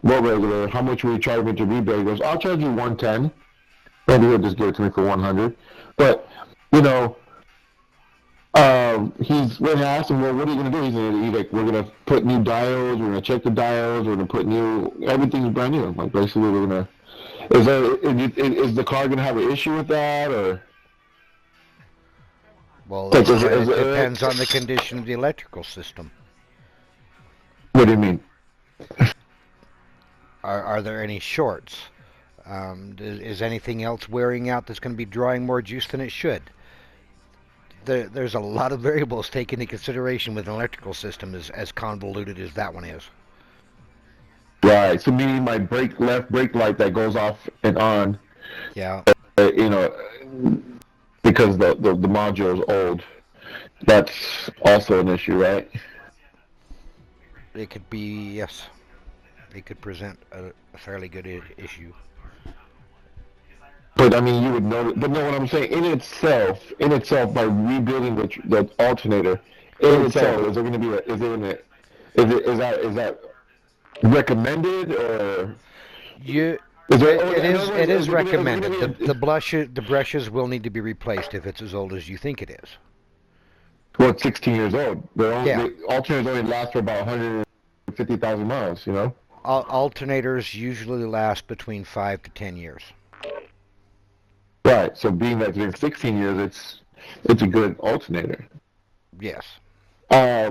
well, regular, how much will you charge me to rebuild? He goes, I'll charge you 110. Maybe he'll just give it to me for 100. But, you know, when I asked him, well, what are you going to do? He's like, we're going to put new diodes, we're going to check the diodes, we're going to put everything's brand new. Like, basically, we're going to, is the car going to have an issue with that, or? Well, it depends on the condition of the electrical system. What do you mean? Are there any shorts? Is anything else wearing out that's going to be drawing more juice than it should? There's a lot of variables taken into consideration with an electrical system as convoluted as that one is. Right. So meaning my left brake light that goes off and on. Yeah. You know, because the module is old. That's also an issue, right? It could be, yes. It could present a fairly good issue. But I mean, you would know. But no, what I'm saying, in itself, by rebuilding the alternator, is there going to be is that recommended, or? It is recommended. The brushes will need to be replaced if it's as old as you think it is. Well, it's 16 years old. The alternators only last for about 150,000 miles. You know. Alternators usually last between 5 to 10 years. Right. So being that it's 16 years, it's a good alternator. Yes. There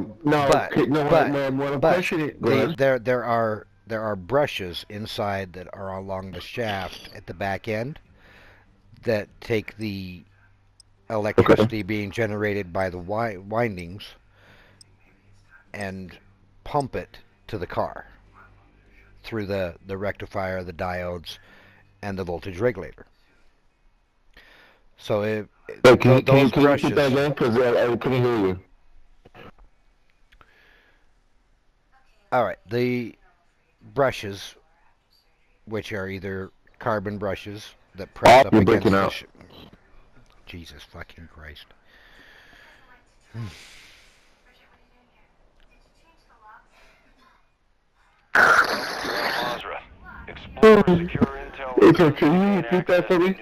are brushes inside that are along the shaft at the back end that take the electricity being generated by the windings and pump it to the car through the rectifier, the diodes, and the voltage regulator. So can you repeat that again? Because I couldn't hear you. All right, the brushes, which are either carbon brushes that press up against the Jesus fucking Christ. Okay, can you repeat that for me?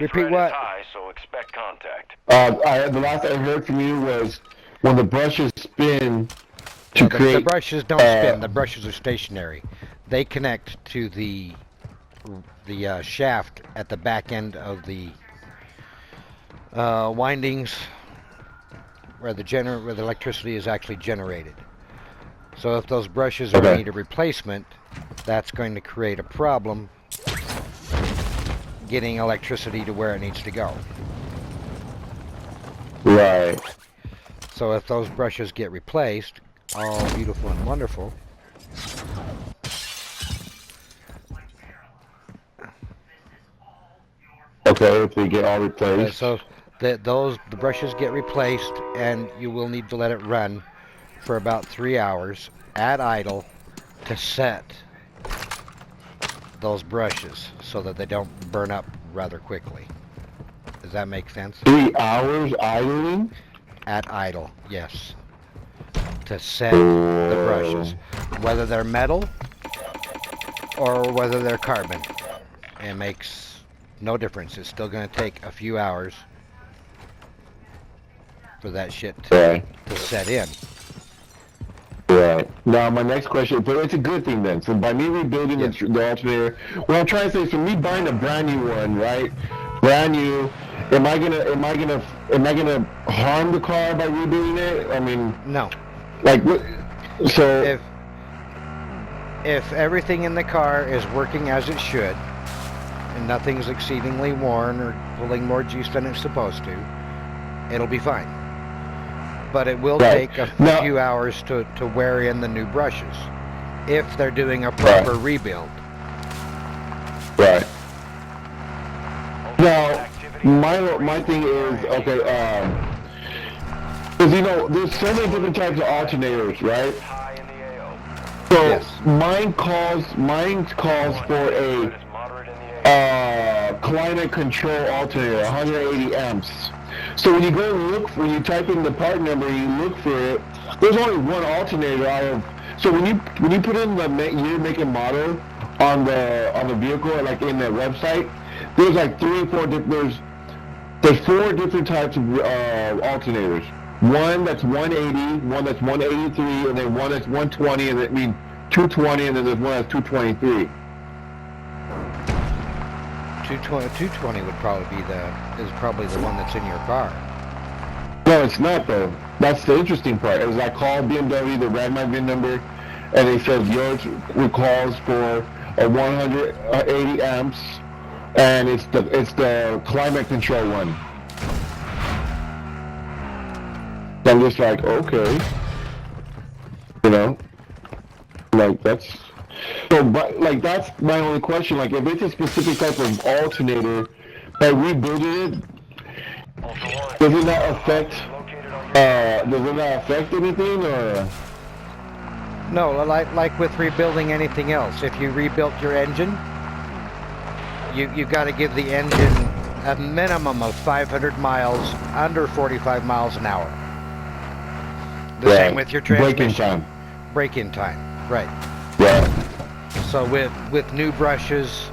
Repeat what? So expect contact. The last I heard from you was when the brushes spin to create. The brushes don't spin. The brushes are stationary. They connect to the shaft at the back end of the windings where the electricity is actually generated. So if those brushes are in need of replacement, that's going to create a problem getting electricity to where it needs to go. Right. So if those brushes get replaced, all beautiful and wonderful. Okay, if they get all replaced. So the brushes get replaced, and you will need to let it run for about 3 hours at idle to set those brushes so that they don't burn up rather quickly. Does that make sense? 3 hours idling? At idle, yes. To set the brushes, whether they're metal or whether they're carbon. It makes no difference. It's still going to take a few hours for that shit to set in. Right. Now, my next question, but it's a good thing then. So by me rebuilding the alternator, what I'm trying to say is, for me buying a brand new one, right? Brand new, am I gonna harm the car by rebuilding it? I mean, no. Like what? So if everything in the car is working as it should, and nothing's exceedingly worn or pulling more juice than it's supposed to, it'll be fine. But it will take a few hours to wear in the new brushes if they're doing a proper rebuild. Right. Now, my thing is, because you know, there's so many different types of alternators, right? So mine calls for a climate control alternator, 180 amps. So when you type in the part number, you look for it, there's only one alternator out of So when you put in the year, make, and model on the vehicle, like in the website, there's like there's four different types of alternators. One that's 180, one that's 183, and then one that's 120, and 220, and then there's one that's 223. 220 would probably be is probably the one that's in your car. No, it's not though. That's the interesting part. Is I called BMW, they ran my VIN number, and they said yours calls for a 180 amps, and it's the climate control one. So I'm just like, okay, you know, like that's. So, but like that's my only question. Like, if it's a specific type of alternator, by rebuilding it, does it not affect? Does it not affect anything, or? No, like with rebuilding anything else. If you rebuilt your engine, you've got to give the engine a minimum of 500 miles under 45 miles an hour. The same with your transmission. Break-in time, right? Yeah. So with new brushes,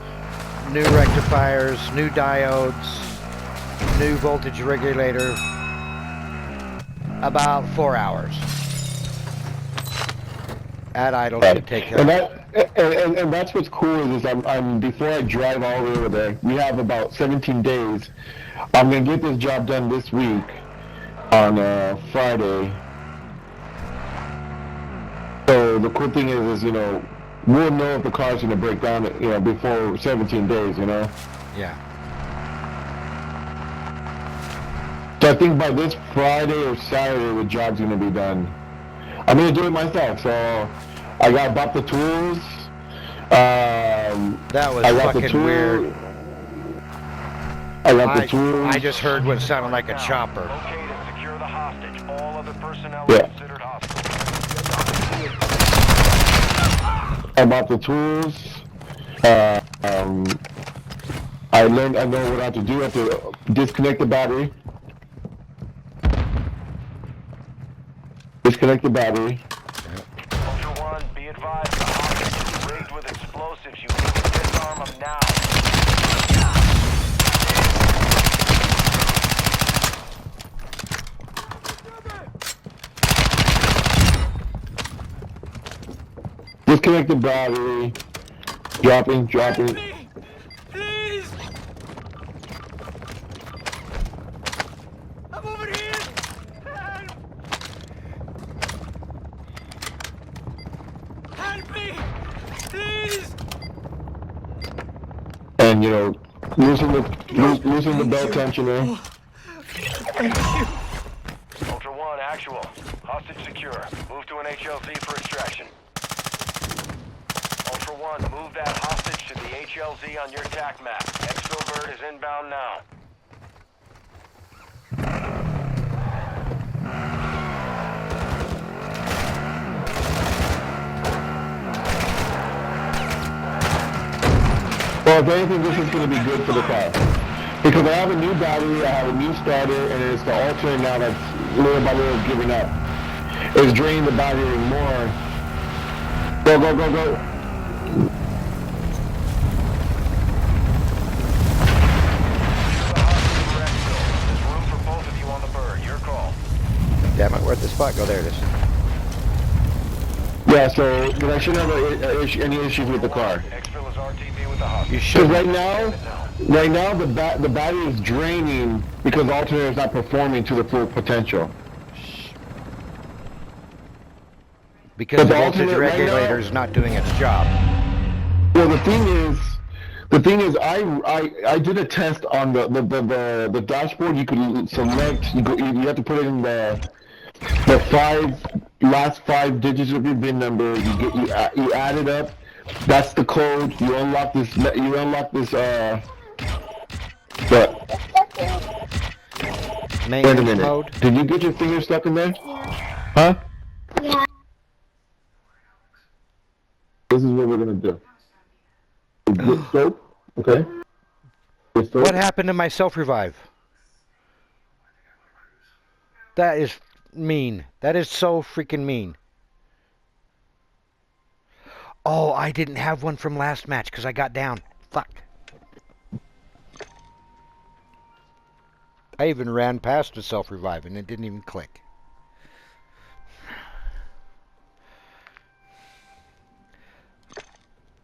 new rectifiers, new diodes, new voltage regulator, about 4 hours. At idle should take care of it. And that's what's cool is I'm before I drive all the way over there, we have about 17 days. I'm gonna get this job done this week on Friday. So the cool thing is you know, we'll know if the car's gonna break down, you know, before 17 days, you know. Yeah. So I think by this Friday or Saturday, the job's gonna be done. I'm gonna do it myself. So I bought the tools. That was fucking weird. I got the tools. I just heard what sounded like a chopper. Locate and secure the hostage. All other personnel Yeah. considered hostile. I bought the tools. I know what I have to do. I have to disconnect the battery. Disconnect the battery. Ultra One, be advised the hostage is rigged with explosives. You need to disarm them now. Disconnect the battery. Dropping. Please! I'm over here! Help me! Please! And you know, loosen the belt tensioner. Ultra One, actual. Hostage secure. Move to an HLZ for extraction. Ultra One, move that hostage to the HLZ on your TAC map. Exfil Bird is inbound now. Well, if anything, this is going to be good for the car. Because I have a new battery, I have a new starter, and it's the alternator now that's little by little giving up. It's draining the battery more. Go. There's room for both of you on the bird. Your call. Damn it, where'd the spot go? There it is. Yeah, so but I shouldn't have any issues with the car. Exfil is RTB with the hostage. You Because should. right now the battery is draining because the alternator is not performing to the full potential. Because But the the voltage alternate right regulator now- is not doing its job. Well, the thing is, I did a test on the dashboard. You could select. You have to put in the last five digits of your VIN number. You add it up. That's the code. You unlock this. Wait a Maintenance minute. mode. Did you get your finger stuck in there? Huh? This is what we're gonna do. Get soap, okay? Get soap. What happened to my self-revive? That is mean. That is so freaking mean. Oh, I didn't have one from last match because I got down. Fuck. I even ran past a self-revive and it didn't even click.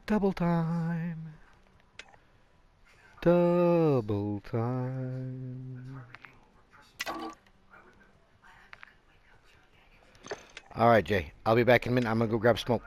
Double time. Double time. All right, Jay. I'll be back in a minute. I'm going to go grab smoke.